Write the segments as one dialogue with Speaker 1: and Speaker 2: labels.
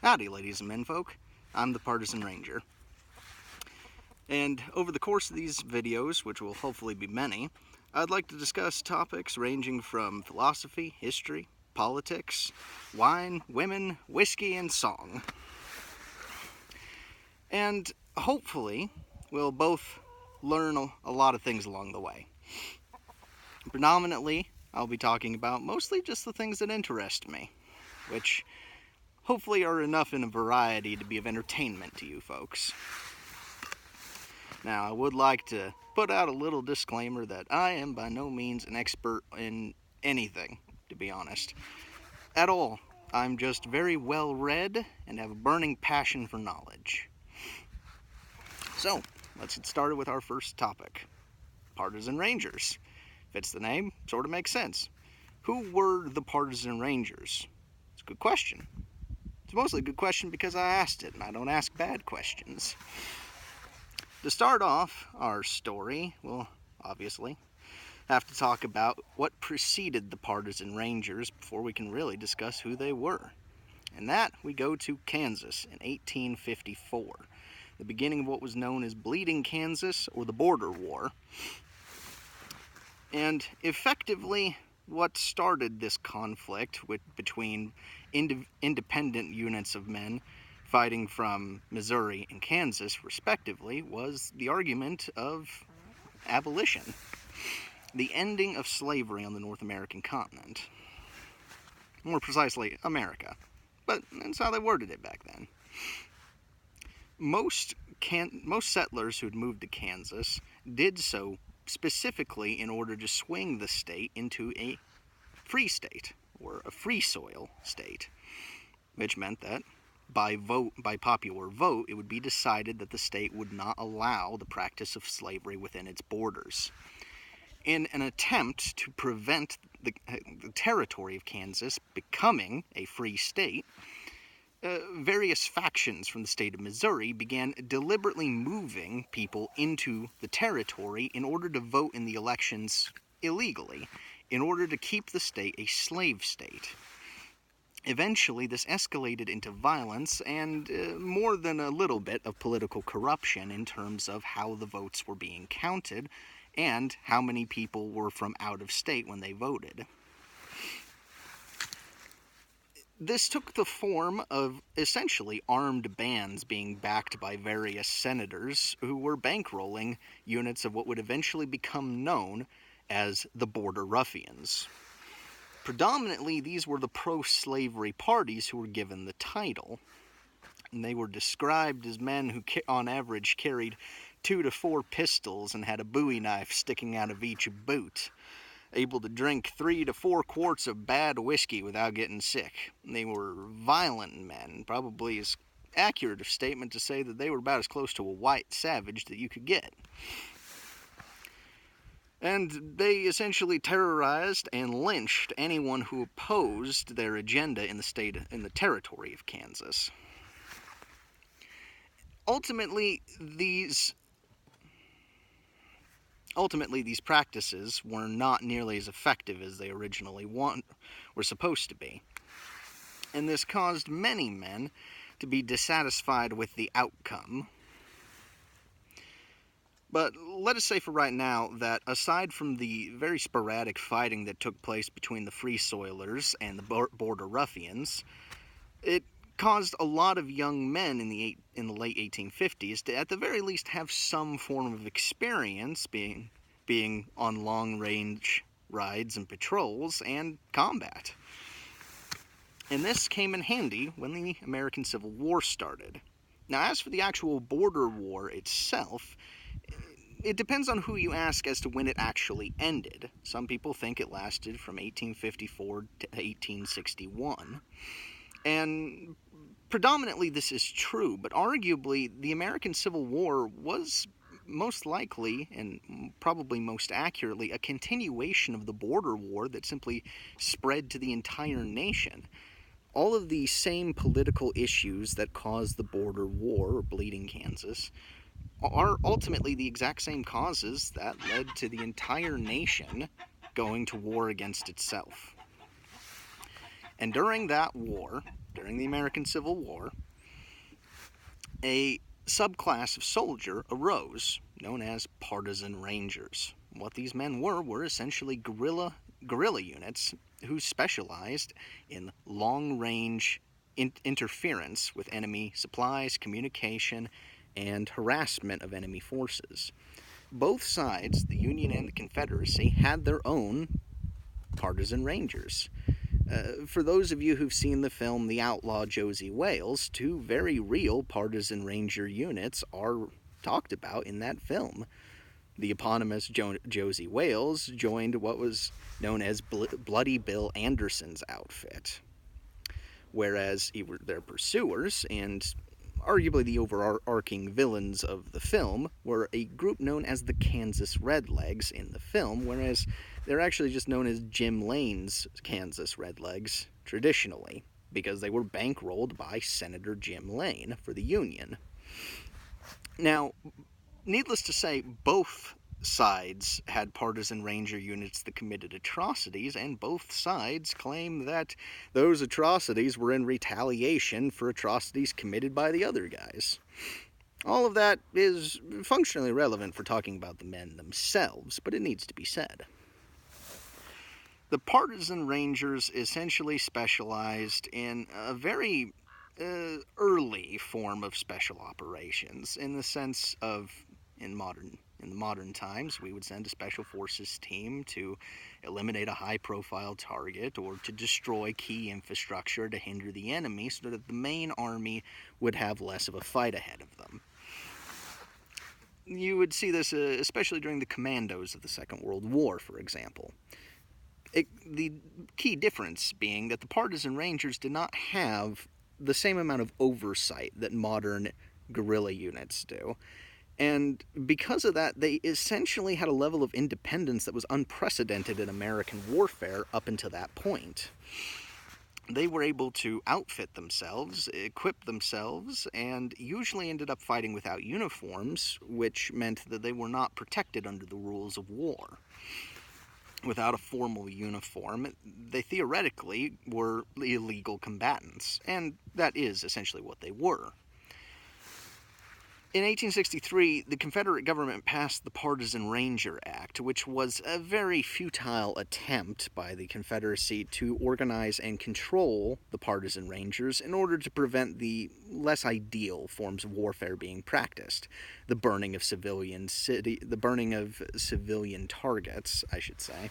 Speaker 1: Howdy, ladies and menfolk. I'm the Partisan Ranger. And over the course of these videos, which will hopefully be many, I'd like to discuss topics ranging from philosophy, history, politics, wine, women, whiskey, and song. And hopefully, we'll both learn a lot of things along the way. Predominantly, I'll be talking about mostly just the things that interest me, which hopefully are enough in a variety to be of entertainment to you folks. Now, I would like to put out a little disclaimer that I am by no means an expert in anything, to be honest. At all. I'm just very well read and have a burning passion for knowledge. So, let's get started with our first topic. Partisan Rangers. Fits the name, sort of makes sense. Who were the Partisan Rangers? It's a good question. It's mostly a good question because I asked it, and I don't ask bad questions. To start off our story, we'll obviously have to talk about what preceded the Partisan Rangers before we can really discuss who they were. And that, we go to Kansas in 1854, the beginning of what was known as Bleeding Kansas, or the Border War. And effectively, what started this conflict between independent units of men fighting from Missouri and Kansas, respectively, was the argument of abolition, the ending of slavery on the North American continent. More precisely, America. But that's how they worded it back then. Most settlers who had moved to Kansas did so specifically in order to swing the state into a free state, or a free soil state, which meant that by popular vote, it would be decided that the state would not allow the practice of slavery within its borders. In an attempt to prevent the territory of Kansas becoming a free state, various factions from the state of Missouri began deliberately moving people into the territory in order to vote in the elections illegally, in order to keep the state a slave state. Eventually, this escalated into violence and more than a little bit of political corruption in terms of how the votes were being counted and how many people were from out of state when they voted. This took the form of essentially armed bands being backed by various senators who were bankrolling units of what would eventually become known as the Border Ruffians. Predominantly, these were the pro-slavery parties who were given the title, and they were described as men who, on average, carried 2 to 4 pistols and had a Bowie knife sticking out of each boot, able to drink 3 to 4 quarts of bad whiskey without getting sick. They were violent men, probably as accurate a statement to say that they were about as close to a white savage that you could get. And they essentially terrorized and lynched anyone who opposed their agenda in the territory of Kansas. Ultimately, these practices were not nearly as effective as they originally were supposed to be. And this caused many men to be dissatisfied with the outcome. But let us say for right now that aside from the very sporadic fighting that took place between the Free Soilers and the Border Ruffians, it caused a lot of young men in the late 1850s to at the very least have some form of experience being on long-range rides and patrols and combat. And this came in handy when the American Civil War started. Now, as for the actual border war itself, it depends on who you ask as to when it actually ended. Some people think it lasted from 1854 to 1861. And predominantly this is true, but arguably the American Civil War was most likely, and probably most accurately, a continuation of the border war that simply spread to the entire nation. All of the same political issues that caused the border war, or Bleeding Kansas, are ultimately the exact same causes that led to the entire nation going to war against itself. And during that war, during the American Civil War, a subclass of soldier arose known as Partisan Rangers. What these men were essentially guerrilla units who specialized in long-range interference with enemy supplies, communication, and harassment of enemy forces. Both sides, the Union and the Confederacy, had their own Partisan Rangers. For those of you who've seen the film The Outlaw Josie Wales, two very real Partisan Ranger units are talked about in that film. The eponymous Josie Wales joined what was known as Bloody Bill Anderson's outfit, whereas their pursuers and arguably the overarching villains of the film were a group known as the Kansas Redlegs in the film, whereas they're actually just known as Jim Lane's Kansas Redlegs traditionally, because they were bankrolled by Senator Jim Lane for the Union. Now, needless to say, both sides had partisan ranger units that committed atrocities, and both sides claim that those atrocities were in retaliation for atrocities committed by the other guys. All of that is functionally relevant for talking about the men themselves, but it needs to be said. The Partisan Rangers essentially specialized in a very early form of special operations, in the sense of, in the modern times, we would send a special forces team to eliminate a high-profile target or to destroy key infrastructure to hinder the enemy so that the main army would have less of a fight ahead of them. You would see this especially during the commandos of the Second World War, for example. The key difference being that the Partisan Rangers did not have the same amount of oversight that modern guerrilla units do. And because of that, they essentially had a level of independence that was unprecedented in American warfare up until that point. They were able to outfit themselves, equip themselves, and usually ended up fighting without uniforms, which meant that they were not protected under the rules of war. Without a formal uniform, they theoretically were illegal combatants, and that is essentially what they were. In 1863, the Confederate government passed the Partisan Ranger Act, which was a very futile attempt by the Confederacy to organize and control the Partisan Rangers in order to prevent the less ideal forms of warfare being practiced. The burning of civilian targets, I should say.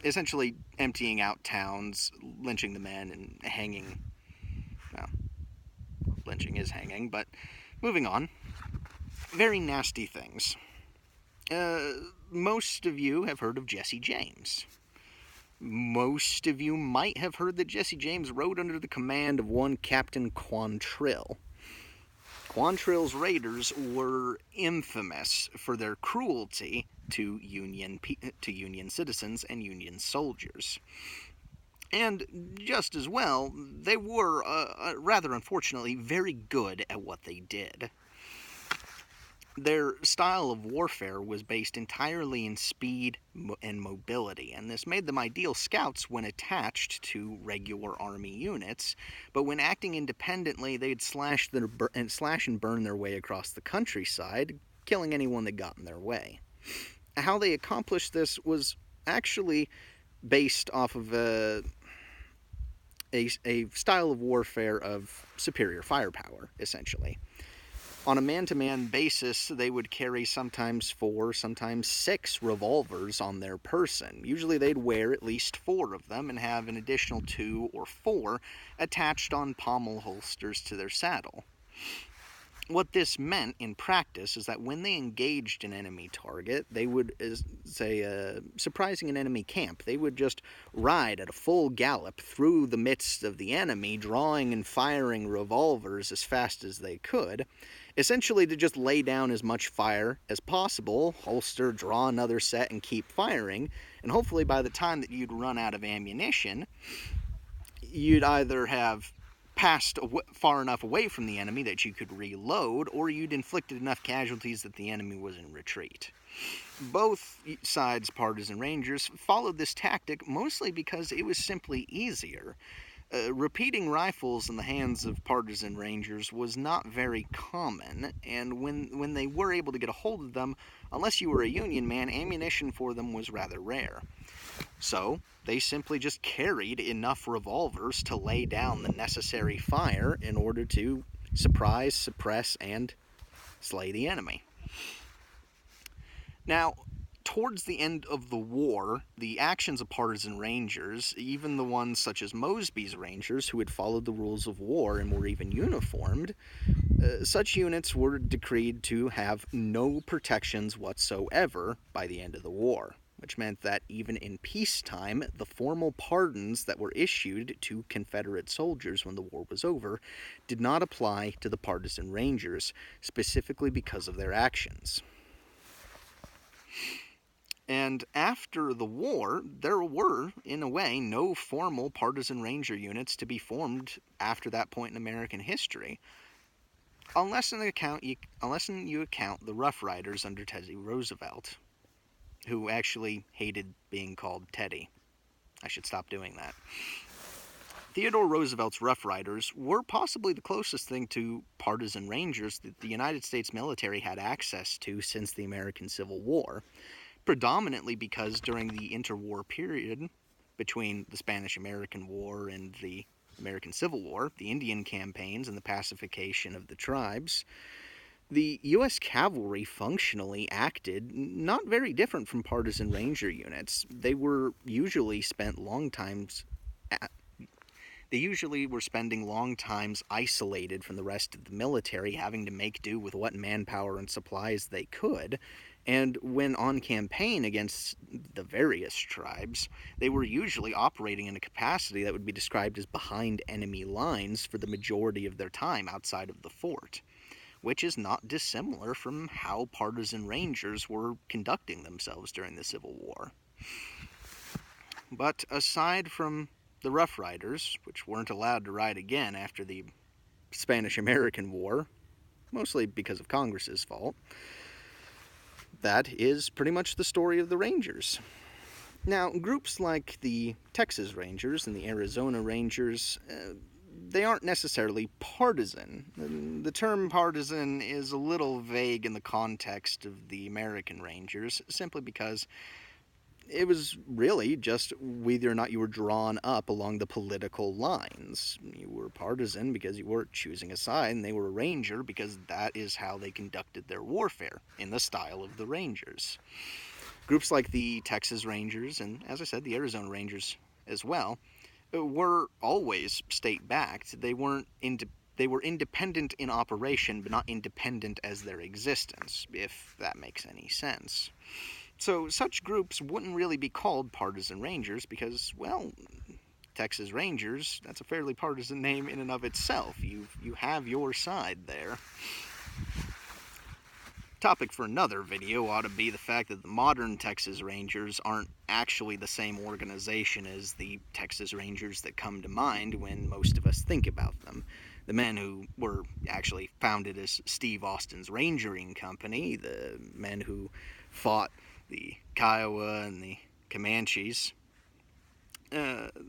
Speaker 1: Essentially emptying out towns, lynching the men, and hanging. Well, lynching is hanging, but moving on. Very nasty things. Most of you have heard of Jesse James. Most of you might have heard that Jesse James rode under the command of one Captain Quantrill. Quantrill's raiders were infamous for their cruelty to Union citizens and Union soldiers. And just as well, they were, rather unfortunately, very good at what they did. Their style of warfare was based entirely in speed and mobility, and this made them ideal scouts when attached to regular army units, but when acting independently, they'd slash and burn their way across the countryside, killing anyone that got in their way. How they accomplished this was actually based off of a style of warfare of superior firepower, essentially. On a man-to-man basis, they would carry sometimes 4, sometimes 6 revolvers on their person. Usually they'd wear at least 4 of them and have an additional 2 or 4 attached on pommel holsters to their saddle. What this meant in practice is that when they engaged an enemy target, they would, surprising an enemy camp, they would just ride at a full gallop through the midst of the enemy, drawing and firing revolvers as fast as they could, essentially to just lay down as much fire as possible, holster, draw another set, and keep firing, and hopefully by the time that you'd run out of ammunition, you'd either have passed far enough away from the enemy that you could reload, or you'd inflicted enough casualties that the enemy was in retreat. Both sides' Partisan Rangers followed this tactic mostly because it was simply easier. Repeating rifles in the hands of partisan rangers was not very common, and when they were able to get a hold of them, unless you were a Union man, ammunition for them was rather rare. So, they simply just carried enough revolvers to lay down the necessary fire in order to surprise, suppress, and slay the enemy. Now, towards the end of the war, the actions of partisan rangers, even the ones such as Mosby's Rangers, who had followed the rules of war and were even uniformed, such units were decreed to have no protections whatsoever by the end of the war, which meant that even in peacetime, the formal pardons that were issued to Confederate soldiers when the war was over did not apply to the partisan rangers, specifically because of their actions. And after the war, there were, in a way, no formal partisan ranger units to be formed after that point in American history, unless you account the Rough Riders under Teddy Roosevelt, who actually hated being called Teddy. I should stop doing that. Theodore Roosevelt's Rough Riders were possibly the closest thing to partisan rangers that the United States military had access to since the American Civil War, predominantly because during the interwar period between the Spanish-American War and the American Civil War, the Indian campaigns and the pacification of the tribes, the U.S. cavalry functionally acted not very different from partisan ranger units. They usually were spending long times isolated from the rest of the military, having to make do with what manpower and supplies they could. And when on campaign against the various tribes, they were usually operating in a capacity that would be described as behind enemy lines for the majority of their time outside of the fort, which is not dissimilar from how partisan rangers were conducting themselves during the Civil War. But aside from the Rough Riders, which weren't allowed to ride again after the Spanish-American War, mostly because of Congress's fault, that is pretty much the story of the Rangers. Now, groups like the Texas Rangers and the Arizona Rangers, they aren't necessarily partisan. The term partisan is a little vague in the context of the American Rangers, simply because it was really just whether or not you were drawn up along the political lines. You were partisan because you weren't choosing a side, and they were a ranger because that is how they conducted their warfare, in the style of the Rangers. Groups like the Texas Rangers, and as I said, the Arizona Rangers as well, were always state-backed. They were independent in operation, but not independent as their existence, if that makes any sense. So such groups wouldn't really be called partisan rangers because, well, Texas Rangers, that's a fairly partisan name in and of itself. You have your side there. Topic for another video ought to be the fact that the modern Texas Rangers aren't actually the same organization as the Texas Rangers that come to mind when most of us think about them. The men who were actually founded as Steve Austin's Rangering Company, the men who fought the Kiowa and the Comanches,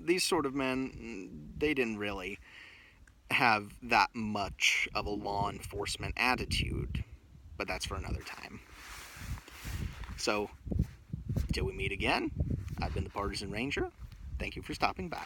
Speaker 1: these sort of men, they didn't really have that much of a law enforcement attitude, but that's for another time. So, till we meet again, I've been the Partisan Ranger. Thank you for stopping by.